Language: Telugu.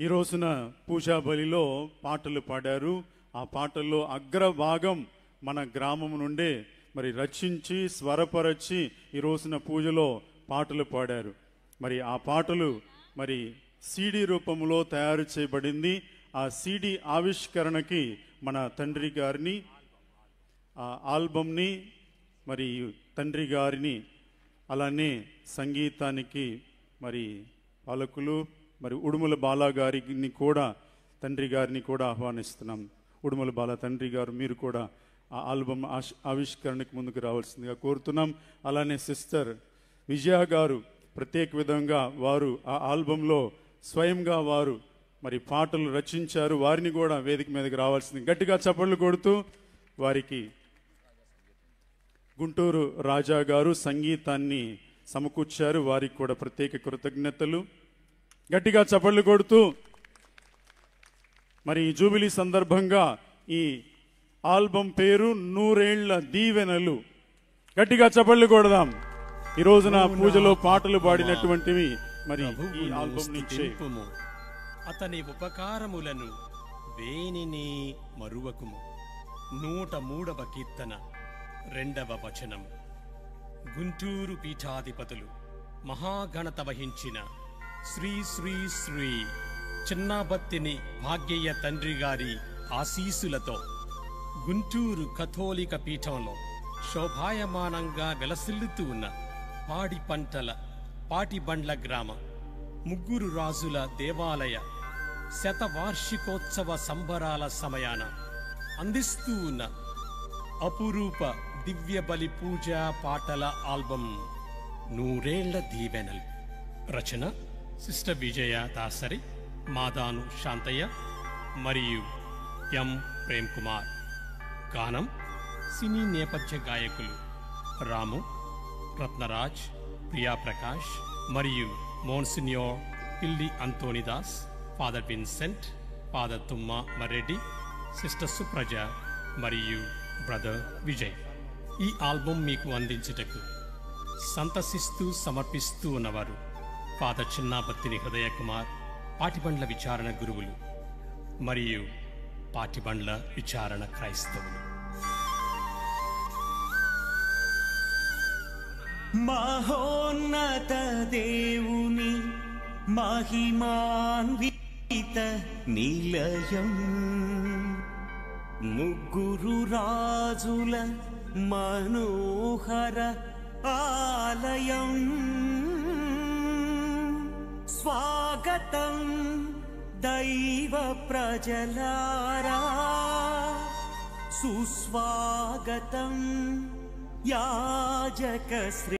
ఈ రోజున పూజా బలిలో పాటలు పాడారు. ఆ పాటల్లో అగ్రభాగం మన గ్రామం నుండే మరి రచించి స్వరపరచి ఈ రోజున పూజలో పాటలు పాడారు. మరి ఆ పాటలు మరి సిడి రూపంలో తయారు చేయబడింది. ఆ సిడి ఆవిష్కరణకి మన తండ్రి గారిని, ఆ ఆల్బమ్ని, మరి తండ్రి గారిని, అలానే సంగీతానికి మరి పాలకులు మరి ఉడుమల బాలా గారిని కూడా, తండ్రి గారిని కూడా ఆహ్వానిస్తున్నాం. ఉడుమల బాలా తండ్రి గారు, మీరు కూడా ఆ ఆల్బమ్ ఆవిష్కరణకు ముందుకు రావాల్సిందిగా కోరుతున్నాం. అలానే సిస్టర్ విజయ గారు ప్రత్యేక విధంగా వారు ఆ ఆల్బంలో స్వయంగా వారు మరి పాటలు రచించారు. వారిని కూడా వేదిక మీదకి రావాల్సింది గట్టిగా చప్పట్లు కొడుతూ, వారికి గుంటూరు రాజా గారు సంగీతాన్ని సమకూర్చారు. వారికి కూడా ప్రత్యేక కృతజ్ఞతలు. గట్టిగా చప్పట్లు కొడుతూ, మరి ఈ జూబిలీ సందర్భంగా ఈ ఆల్బమ్ పేరు 100 ఏళ్ల దీవెనలు. గట్టిగా చప్పట్లు కొడదాం. ఈ రోజున పూజలో పాటలు పాడినటువంటివి మరి ఈ ఆల్బమ్ నుంచి. అతని ఉపకారములను వేనిని మరువకుము. 103వ కీర్తన 2వ వచనం. గుంటూరు పీఠాధిపతులు మహాఘనత వహించిన శ్రీ శ్రీ శ్రీ చిన్నాబత్తిని భాగ్యయ్య తండ్రి గారి ఆశీసులతో గుంటూరు కథోలిక పీఠంలో శోభాయమానంగా వెలసిల్లుతూ ఉన్న పాటిబండ్ల గ్రామ ముగ్గురు రాజుల దేవాలయ శతవార్షికోత్సవ సంబరాల సమయాన అందిస్తూ ఉన్న అపురూప దివ్య బలి పూజా పాటల ఆల్బమ్ 100 ఏళ్ల దీవెనలు. రచన సిస్టర్ విజయ దాసరి, మాదాను శాంతయ్య మరియు ఎం ప్రేమ్ కుమార్. గానం సినీ నేపథ్య గాయకులు రాము, రత్నరాజ్, ప్రియా ప్రకాష్ మరియు మోన్సిన్యోర్ పిల్లి అంతోనిదాస్, ఫాదర్ విన్సెంట్, ఫాదర్ తుమ్మ మరెడ్డి, సిస్టర్ సుప్రజ మరియు బ్రదర్ విజయ్. ఈ ఆల్బమ్ మీకు అందించుటకు సంతసిస్తూ సమర్పిస్తూ ఉన్నవారు ఫాదర్ చిన్నాబత్తిని హృదయ కుమార్, పాటిబండ్ల విచారణ గురువులు మరియు పాటిబండ్ల విచారణ క్రైస్తవులు. మహోన్నత దేవుని మహిమాన్విత నిలయం, ముగ్గురు రాజుల మనోహర ఆలయం. స్వాగతం దైవ ప్రజలారా, సుస్వాగతం యాజక శ్రీ